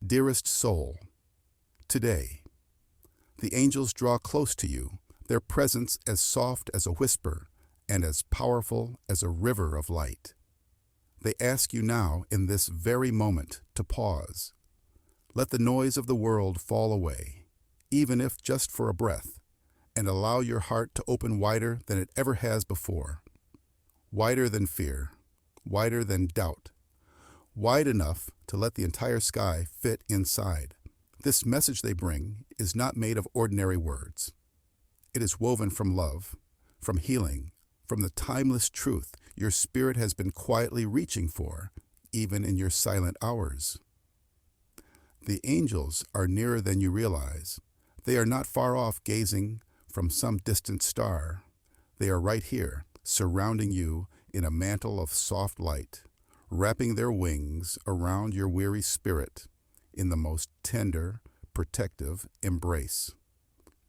Dearest soul, today, the angels draw close to you, their presence as soft as a whisper and as powerful as a river of light. They ask you now, in this very moment, to pause. Let the noise of the world fall away, even if just for a breath, and allow your heart to open wider than it ever has before. Wider than fear, wider than doubt, wide enough to let the entire sky fit inside. This message they bring is not made of ordinary words. It is woven from love, from healing, from the timeless truth your spirit has been quietly reaching for, even in your silent hours. The angels are nearer than you realize. They are not far off gazing from some distant star. They are right here, surrounding you in a mantle of soft light, wrapping their wings around your weary spirit in the most tender, protective embrace.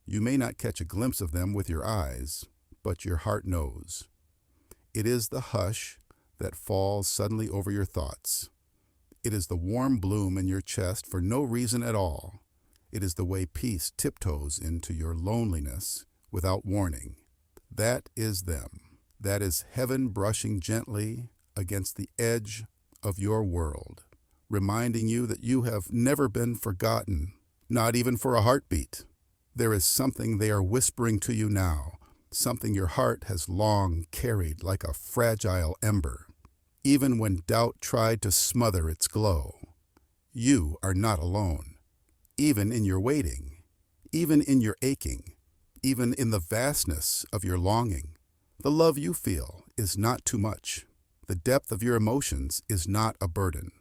You may not catch a glimpse of them with your eyes, but your heart knows. It is the hush that falls suddenly over your thoughts. It is the warm bloom in your chest for no reason at all. It is the way peace tiptoes into your loneliness without warning. That is them. That is heaven brushing gently against the edge of your world, reminding you that you have never been forgotten, not even for a heartbeat. There is something they are whispering to you now, something your heart has long carried like a fragile ember, even when doubt tried to smother its glow. You are not alone, even in your waiting, even in your aching, even in the vastness of your longing. The love you feel is not too much. The depth of your emotions is not a burden.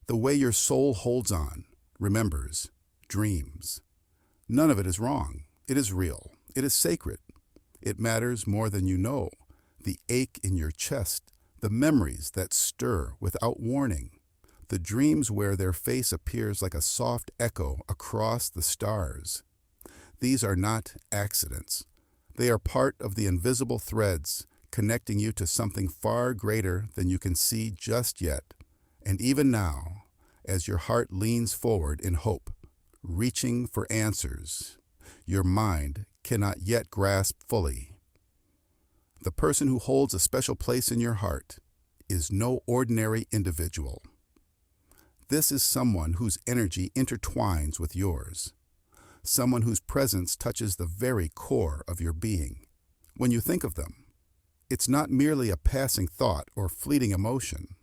The way your soul holds on, remembers, dreams. None of it is wrong. It is real. It is sacred. It matters more than you know. The ache in your chest, the memories that stir without warning, the dreams where their face appears like a soft echo across the stars. These are not accidents. They are part of the invisible threads connecting you to something far greater than you can see just yet. And even now, as your heart leans forward in hope, reaching for answers your mind cannot yet grasp fully, the person who holds a special place in your heart is no ordinary individual. This is someone whose energy intertwines with yours, someone whose presence touches the very core of your being. When you think of them, it's not merely a passing thought or fleeting emotion.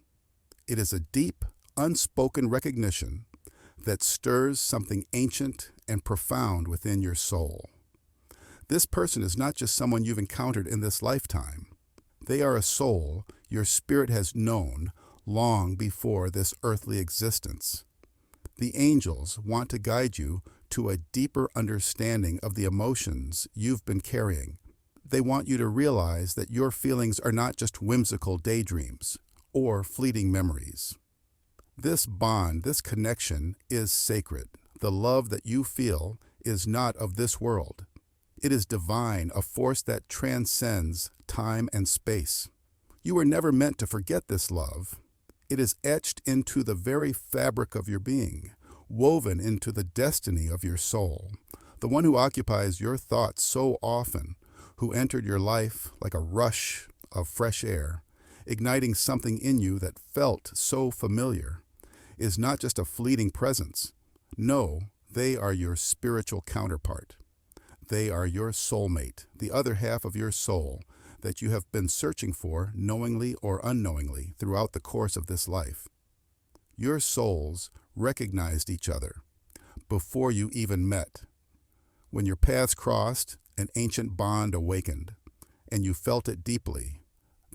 It is a deep, unspoken recognition that stirs something ancient and profound within your soul. This person is not just someone you've encountered in this lifetime. They are a soul your spirit has known long before this earthly existence. The angels want to guide you to a deeper understanding of the emotions you've been carrying. They want you to realize that your feelings are not just whimsical daydreams or fleeting memories. This bond, this connection is sacred. The love that you feel is not of this world. It is divine, a force that transcends time and space. You were never meant to forget this love. It is etched into the very fabric of your being, woven into the destiny of your soul. The one who occupies your thoughts so often, who entered your life like a rush of fresh air, igniting something in you that felt so familiar, is not just a fleeting presence. No, they are your spiritual counterpart. They are your soulmate, the other half of your soul that you have been searching for, knowingly or unknowingly, throughout the course of this life. Your souls recognized each other before you even met. When your paths crossed, an ancient bond awakened, and you felt it deeply.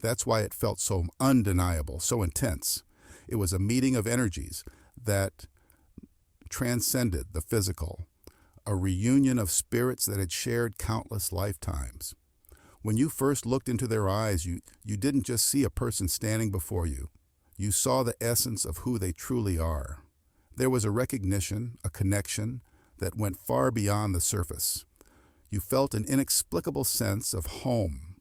That's why it felt so undeniable, so intense. It was a meeting of energies that transcended the physical, a reunion of spirits that had shared countless lifetimes. When you first looked into their eyes, you didn't just see a person standing before you. You saw the essence of who they truly are. There was a recognition, a connection that went far beyond the surface. You felt an inexplicable sense of home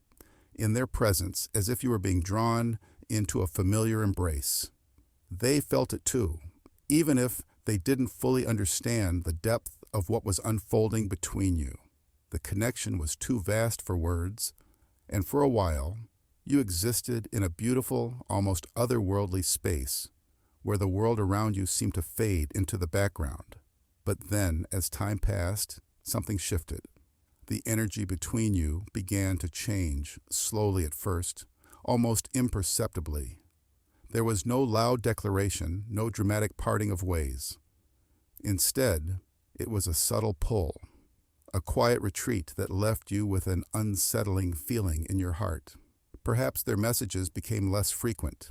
in their presence, as if you were being drawn into a familiar embrace. They felt it too, even if They didn't fully understand the depth of what was unfolding between you. The connection was too vast for words, and for a while, you existed in a beautiful, almost otherworldly space where the world around you seemed to fade into the background. But then, as time passed, something shifted. The energy between you began to change, slowly at first, almost imperceptibly. There was no loud declaration, no dramatic parting of ways. Instead, it was a subtle pull, a quiet retreat that left you with an unsettling feeling in your heart. Perhaps their messages became less frequent,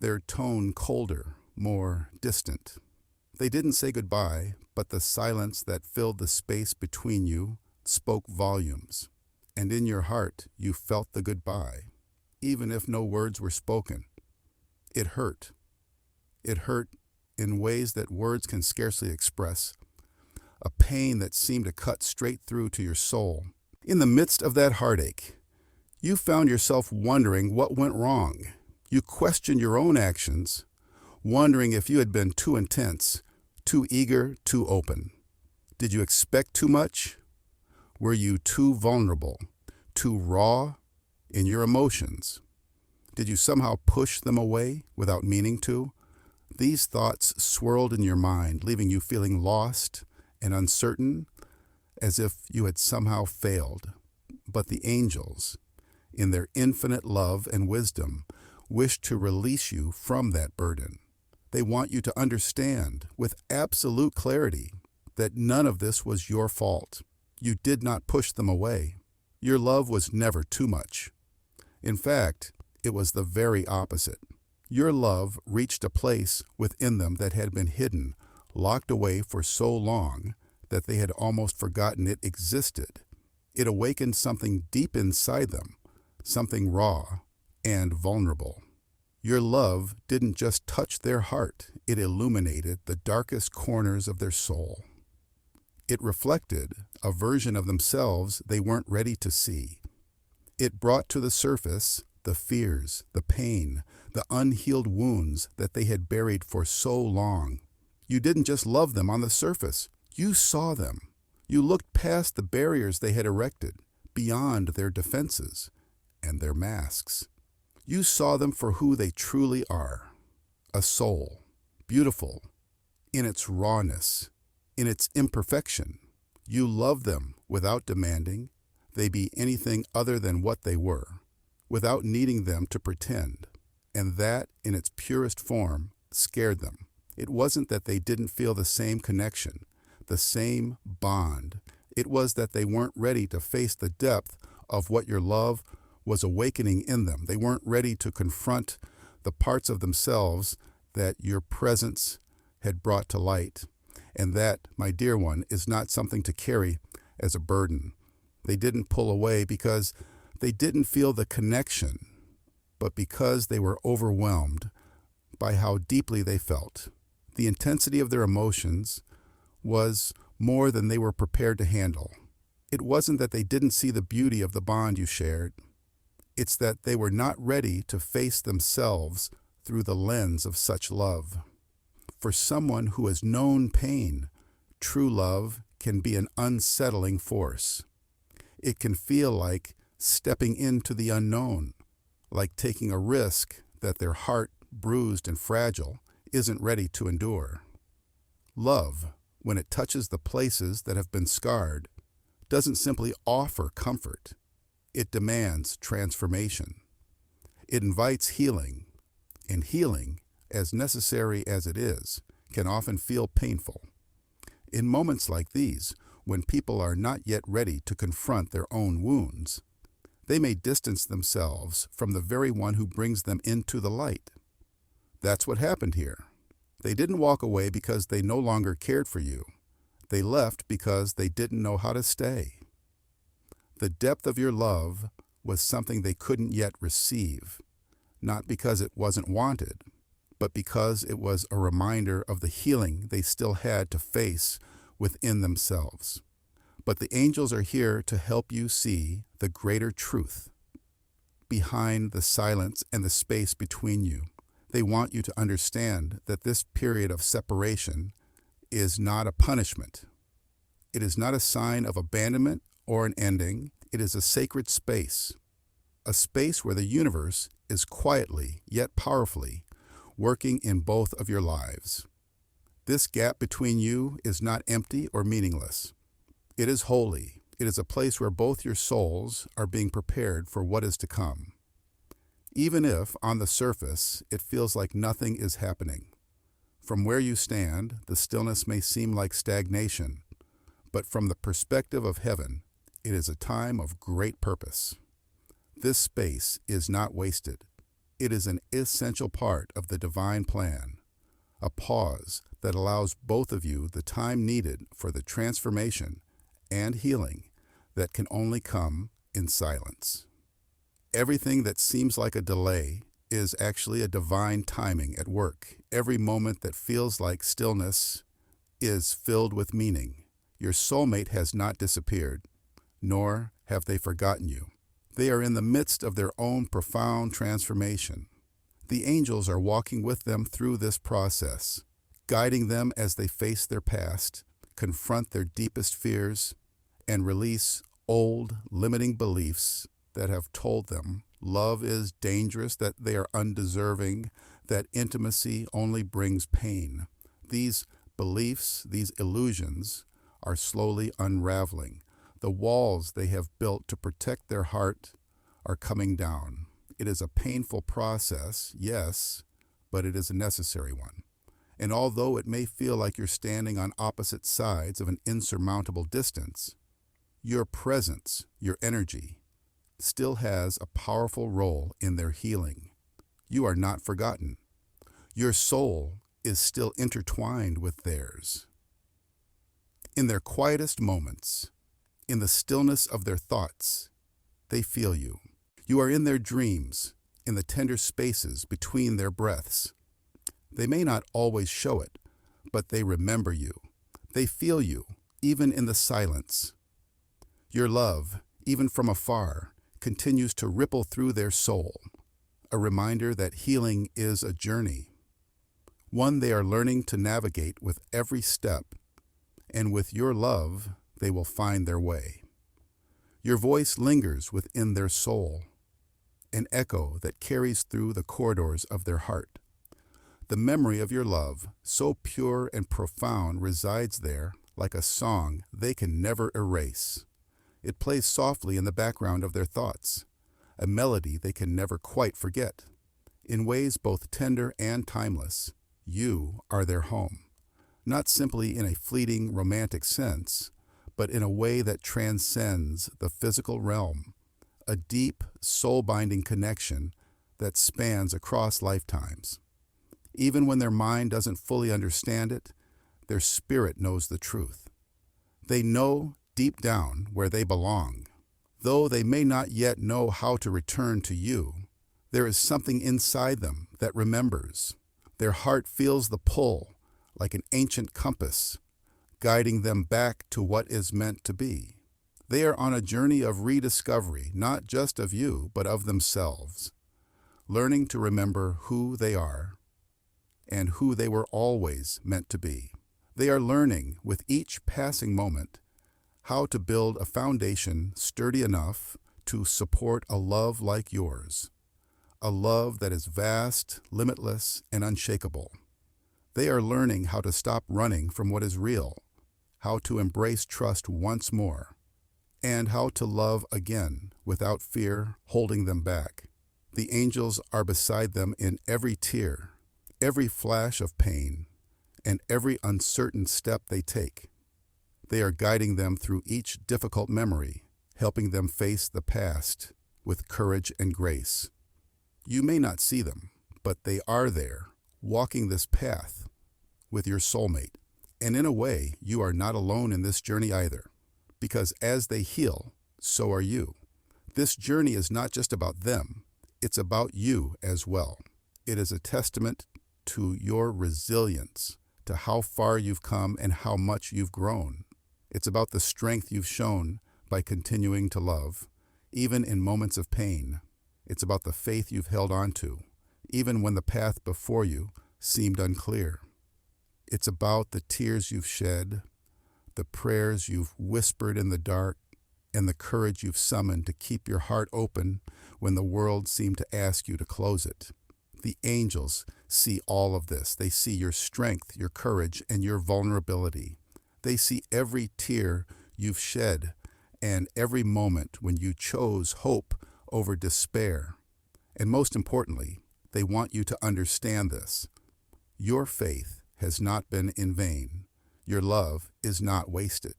their tone colder, more distant. They didn't say goodbye, but the silence that filled the space between you spoke volumes. And in your heart, you felt the goodbye, even if no words were spoken. It hurt. It hurt in ways that words can scarcely express, a pain that seemed to cut straight through to your soul. In the midst of that heartache, you found yourself wondering what went wrong. You questioned your own actions, wondering if you had been too intense, too eager, too open. Did you expect too much? Were you too vulnerable, too raw in your emotions? Did you somehow push them away without meaning to? These thoughts swirled in your mind, leaving you feeling lost and uncertain, as if you had somehow failed. But the angels, in their infinite love and wisdom, wish to release you from that burden. They want you to understand with absolute clarity that none of this was your fault. You did not push them away. Your love was never too much. In fact, it was the very opposite. Your love reached a place within them that had been hidden, locked away for so long that they had almost forgotten it existed. It awakened something deep inside them, something raw and vulnerable. Your love didn't just touch their heart, it illuminated the darkest corners of their soul. It reflected a version of themselves they weren't ready to see. It brought to the surface the fears, the pain, the unhealed wounds that they had buried for so long. You didn't just love them on the surface. You saw them. You looked past the barriers they had erected, beyond their defenses and their masks. You saw them for who they truly are, a soul, beautiful in its rawness, in its imperfection. You loved them without demanding they be anything other than what they were, without needing them to pretend, and that, in its purest form, scared them. It wasn't that they didn't feel the same connection, the same bond. It was that they weren't ready to face the depth of what your love was awakening in them. They weren't ready to confront the parts of themselves that your presence had brought to light. And that, my dear one, is not something to carry as a burden. They didn't pull away because they didn't feel the connection, but because they were overwhelmed by how deeply they felt. The intensity of their emotions was more than they were prepared to handle. It wasn't that they didn't see the beauty of the bond you shared. It's that they were not ready to face themselves through the lens of such love. For someone who has known pain, true love can be an unsettling force. It can feel like stepping into the unknown, like taking a risk that their heart, bruised and fragile, isn't ready to endure. Love, when it touches the places that have been scarred, doesn't simply offer comfort. It demands transformation. It invites healing, and healing, as necessary as it is, can often feel painful. In moments like these, when people are not yet ready to confront their own wounds, they may distance themselves from the very one who brings them into the light. That's what happened here. They didn't walk away because they no longer cared for you. They left because they didn't know how to stay. The depth of your love was something they couldn't yet receive, not because it wasn't wanted, but because it was a reminder of the healing they still had to face within themselves. But the angels are here to help you see the greater truth behind the silence and the space between you. They want you to understand that this period of separation is not a punishment. It is not a sign of abandonment or an ending. It is a sacred space, a space where the universe is quietly, yet powerfully, working in both of your lives. This gap between you is not empty or meaningless. It is holy. It is a place where both your souls are being prepared for what is to come. Even if, on the surface, it feels like nothing is happening. From where you stand, the stillness may seem like stagnation, but from the perspective of heaven, it is a time of great purpose. This space is not wasted. It is an essential part of the divine plan, a pause that allows both of you the time needed for the transformation and healing that can only come in silence. Everything that seems like a delay is actually a divine timing at work. Every moment that feels like stillness is filled with meaning. Your soulmate has not disappeared, nor have they forgotten you. They are in the midst of their own profound transformation. The angels are walking with them through this process, guiding them as they face their past, confront their deepest fears, and release old, limiting beliefs that have told them love is dangerous, that they are undeserving, that intimacy only brings pain. These beliefs, these illusions, are slowly unraveling. The walls they have built to protect their heart are coming down. It is a painful process, yes, but it is a necessary one. And although it may feel like you're standing on opposite sides of an insurmountable distance, your presence, your energy, still has a powerful role in their healing. You are not forgotten. Your soul is still intertwined with theirs. In their quietest moments, in the stillness of their thoughts, they feel you. You are in their dreams, in the tender spaces between their breaths. They may not always show it, but they remember you. They feel you, even in the silence. Your love, even from afar, continues to ripple through their soul, a reminder that healing is a journey, one they are learning to navigate with every step, and with your love, they will find their way. Your voice lingers within their soul, an echo that carries through the corridors of their heart. The memory of your love, so pure and profound, resides there like a song they can never erase. It plays softly in the background of their thoughts, a melody they can never quite forget. In ways both tender and timeless, you are their home, not simply in a fleeting romantic sense, but in a way that transcends the physical realm, a deep, soul-binding connection that spans across lifetimes. Even when their mind doesn't fully understand it, their spirit knows the truth. They know deep down where they belong. Though they may not yet know how to return to you, there is something inside them that remembers. Their heart feels the pull, like an ancient compass, guiding them back to what is meant to be. They are on a journey of rediscovery, not just of you, but of themselves, learning to remember who they are and who they were always meant to be. They are learning, with each passing moment, how to build a foundation sturdy enough to support a love like yours, a love that is vast, limitless, and unshakable. They are learning how to stop running from what is real, how to embrace trust once more, and how to love again without fear holding them back. The angels are beside them in every tear, every flash of pain, and every uncertain step they take. They are guiding them through each difficult memory, helping them face the past with courage and grace. You may not see them, but they are there, walking this path with your soulmate. And in a way, you are not alone in this journey either, because as they heal, so are you. This journey is not just about them, it's about you as well. It is a testament to your resilience, to how far you've come and how much you've grown. It's about the strength you've shown by continuing to love, even in moments of pain. It's about the faith you've held on to, even when the path before you seemed unclear. It's about the tears you've shed, the prayers you've whispered in the dark, and the courage you've summoned to keep your heart open when the world seemed to ask you to close it. The angels see all of this. They see your strength, your courage, and your vulnerability. They see every tear you've shed and every moment when you chose hope over despair. And most importantly, they want you to understand this. Your faith has not been in vain. Your love is not wasted.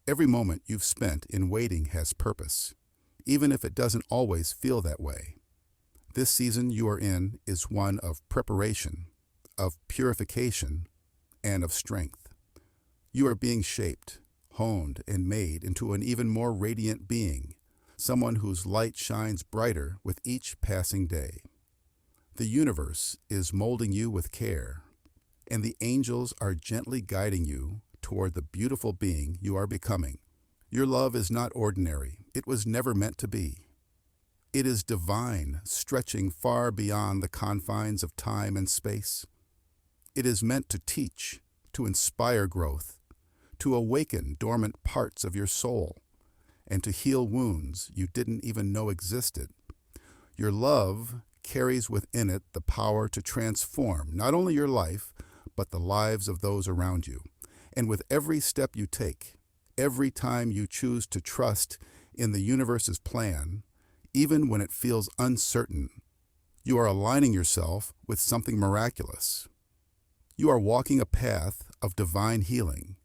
Every moment you've spent in waiting has purpose, even if it doesn't always feel that way. This season you are in is one of preparation, of purification, and of strength. You are being shaped, honed, and made into an even more radiant being, someone whose light shines brighter with each passing day. The universe is molding you with care, and the angels are gently guiding you toward the beautiful being you are becoming. Your love is not ordinary. It was never meant to be. It is divine, stretching far beyond the confines of time and space. It is meant to teach, to inspire growth, to awaken dormant parts of your soul, and to heal wounds you didn't even know existed. Your love carries within it the power to transform not only your life, but the lives of those around you. And with every step you take, every time you choose to trust in the universe's plan, even when it feels uncertain, you are aligning yourself with something miraculous. You are walking a path of divine healing,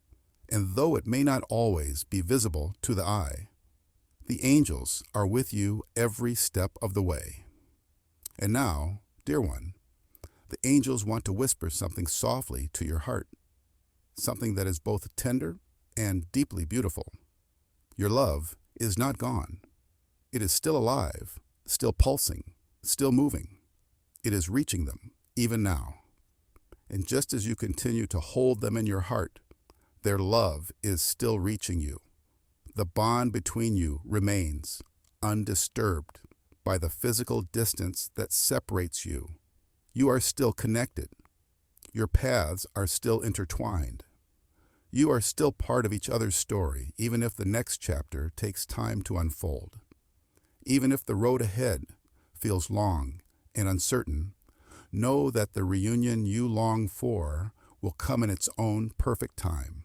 and though it may not always be visible to the eye, the angels are with you every step of the way. And now, dear one, the angels want to whisper something softly to your heart, something that is both tender and deeply beautiful. Your love is not gone. It is still alive, still pulsing, still moving. It is reaching them, even now. And just as you continue to hold them in your heart, their love is still reaching you. The bond between you remains undisturbed by the physical distance that separates you. You are still connected. Your paths are still intertwined. You are still part of each other's story, even if the next chapter takes time to unfold. Even if the road ahead feels long and uncertain, know that the reunion you long for will come in its own perfect time.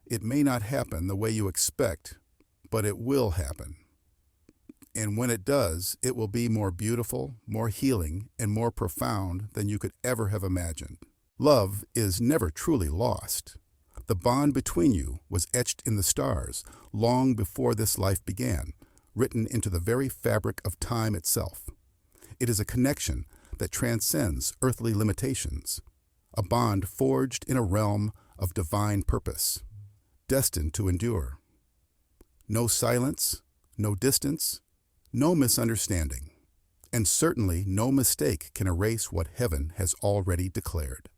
It may not happen the way you expect, but it will happen. And when it does, it will be more beautiful, more healing, and more profound than you could ever have imagined. Love is never truly lost. The bond between you was etched in the stars long before this life began, written into the very fabric of time itself. It is a connection that transcends earthly limitations, a bond forged in a realm of divine purpose, destined to endure. No silence, no distance, no misunderstanding, and certainly no mistake can erase what heaven has already declared.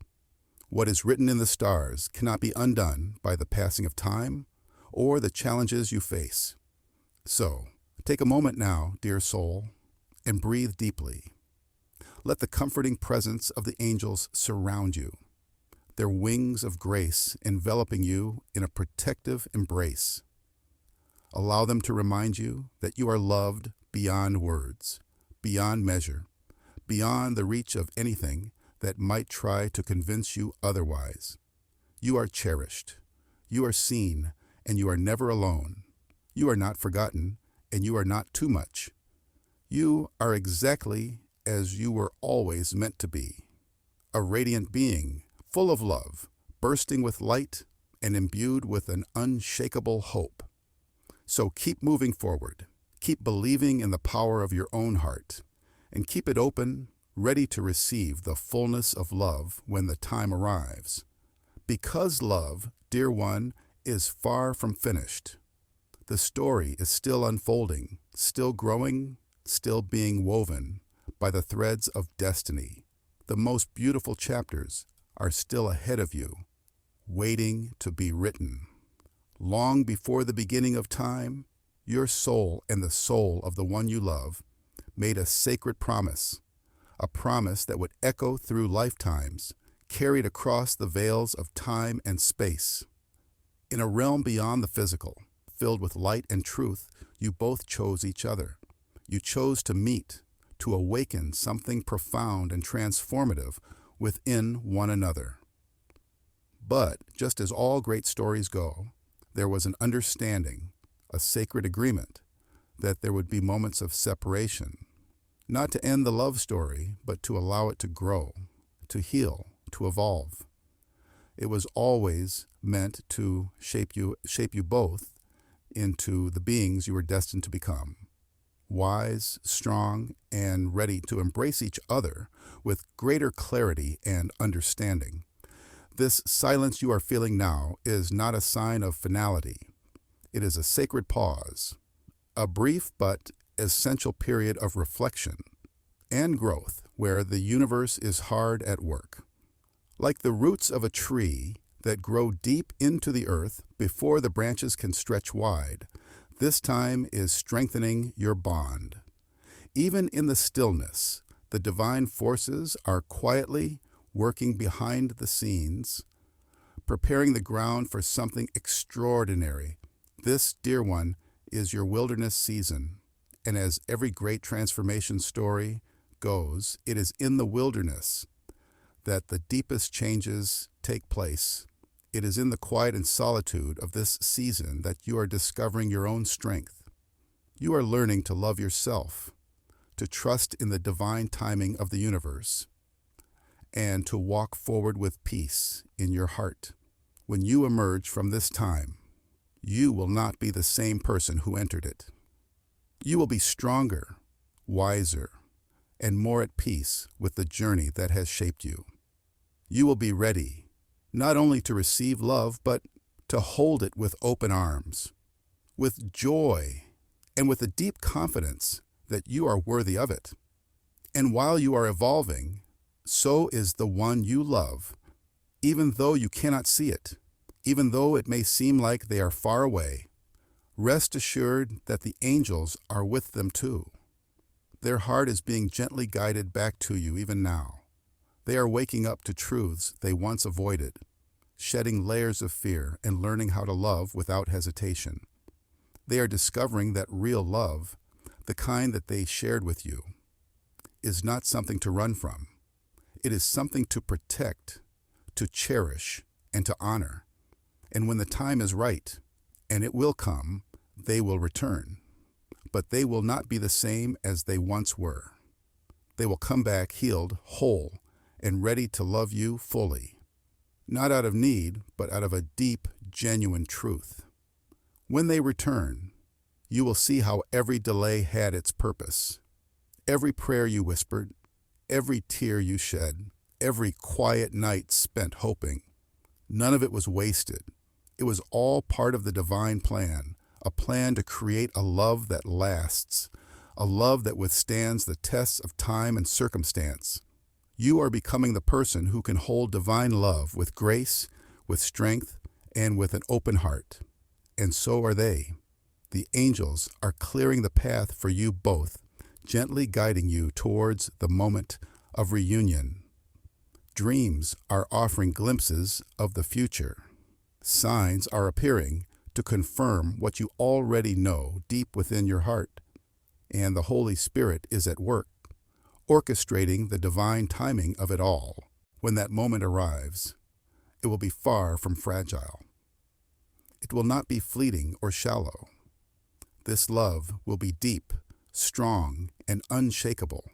What is written in the stars cannot be undone by the passing of time or the challenges you face. So, take a moment now, dear soul, and breathe deeply. Let the comforting presence of the angels surround you, their wings of grace enveloping you in a protective embrace. Allow them to remind you that you are loved beyond words, beyond measure, beyond the reach of anything that might try to convince you otherwise. You are cherished, you are seen, and you are never alone. You are not forgotten, and you are not too much. You are exactly as you were always meant to be, a radiant being, full of love, bursting with light, and imbued with an unshakable hope. So keep moving forward, keep believing in the power of your own heart, and keep it open, ready to receive the fullness of love when the time arrives. Because love, dear one, is far from finished. The story is still unfolding, still growing, still being woven by the threads of destiny. The most beautiful chapters are still ahead of you, waiting to be written. Long before the beginning of time, your soul and the soul of the one you love made a sacred promise, a promise that would echo through lifetimes, carried across the veils of time and space. In a realm beyond the physical, filled with light and truth, you both chose each other. You chose to meet, to awaken something profound and transformative within one another. But, just as all great stories go, there was an understanding, a sacred agreement, that there would be moments of separation, not to end the love story, but to allow it to grow, to heal, to evolve. It was always meant to shape you both into the beings you were destined to become, wise, strong, and ready to embrace each other with greater clarity and understanding. This silence you are feeling now is not a sign of finality. It is a sacred pause, a brief but essential period of reflection and growth where the universe is hard at work. Like the roots of a tree that grow deep into the earth before the branches can stretch wide, this time is strengthening your bond. Even in the stillness, the divine forces are quietly working behind the scenes, preparing the ground for something extraordinary. This, dear one, is your wilderness season, and as every great transformation story goes, it is in the wilderness that the deepest changes take place. It is in the quiet and solitude of this season that you are discovering your own strength. You are learning to love yourself, to trust in the divine timing of the universe, and to walk forward with peace in your heart. When you emerge from this time, you will not be the same person who entered it. You will be stronger, wiser, and more at peace with the journey that has shaped you. You will be ready, not only to receive love, but to hold it with open arms, with joy, and with a deep confidence that you are worthy of it. And while you are evolving, so is the one you love, even though you cannot see it, even though it may seem like they are far away. Rest assured that the angels are with them too. Their heart is being gently guided back to you even now. They are waking up to truths they once avoided, shedding layers of fear and learning how to love without hesitation. They are discovering that real love, the kind that they shared with you, is not something to run from. It is something to protect, to cherish, and to honor. And when the time is right, and it will come, they will return. But they will not be the same as they once were. They will come back healed, whole, and ready to love you fully. Not out of need, but out of a deep, genuine truth. When they return, you will see how every delay had its purpose. Every prayer you whispered, every tear you shed, every quiet night spent hoping, none of it was wasted. It was all part of the divine plan, a plan to create a love that lasts, a love that withstands the tests of time and circumstance. You are becoming the person who can hold divine love with grace, with strength, and with an open heart. And so are they. The angels are clearing the path for you both, gently guiding you towards the moment of reunion. Dreams are offering glimpses of the future. Signs are appearing to confirm what you already know deep within your heart. And the Holy Spirit is at work, orchestrating the divine timing of it all. When that moment arrives, it will be far from fragile. It will not be fleeting or shallow. This love will be deep, strong, and unshakable.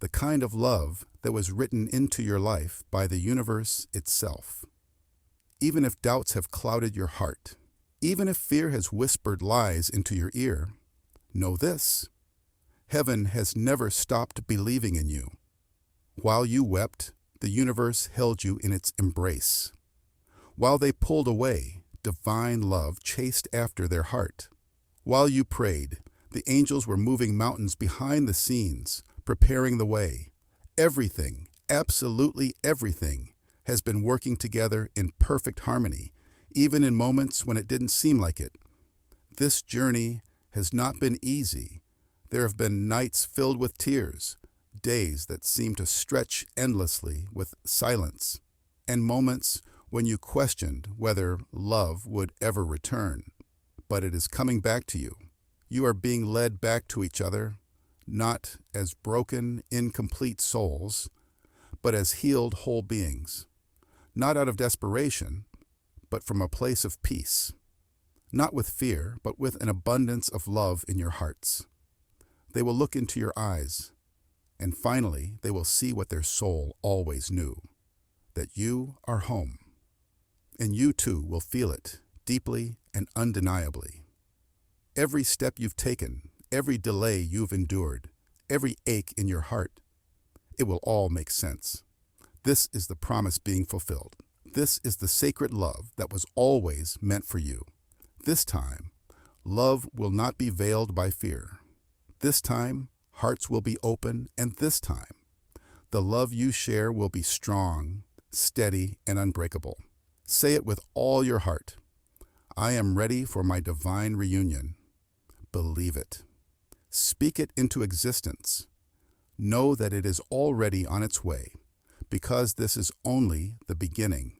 The kind of love that was written into your life by the universe itself. Even if doubts have clouded your heart, even if fear has whispered lies into your ear, know this: heaven has never stopped believing in you. While you wept, the universe held you in its embrace. While they pulled away, divine love chased after their heart. While you prayed, the angels were moving mountains behind the scenes, preparing the way. Everything, absolutely everything, has been working together in perfect harmony, even in moments when it didn't seem like it. This journey has not been easy. There have been nights filled with tears, days that seem to stretch endlessly with silence. and moments when you questioned whether love would ever return. But it is coming back to you. You are being led back to each other, not as broken, incomplete souls, but as healed whole beings. Not out of desperation, but from a place of peace. Not with fear, but with an abundance of love in your hearts. They will look into your eyes, and finally they will see what their soul always knew, that you are home. And you too will feel it deeply and undeniably. Every step you've taken, every delay you've endured, every ache in your heart, it will all make sense. This is the promise being fulfilled. This is the sacred love that was always meant for you. This time, love will not be veiled by fear. This time, hearts will be open, and this time, the love you share will be strong, steady, and unbreakable. Say it with all your heart. I am ready for my divine reunion. Believe it. Speak it into existence. Know that it is already on its way, because this is only the beginning.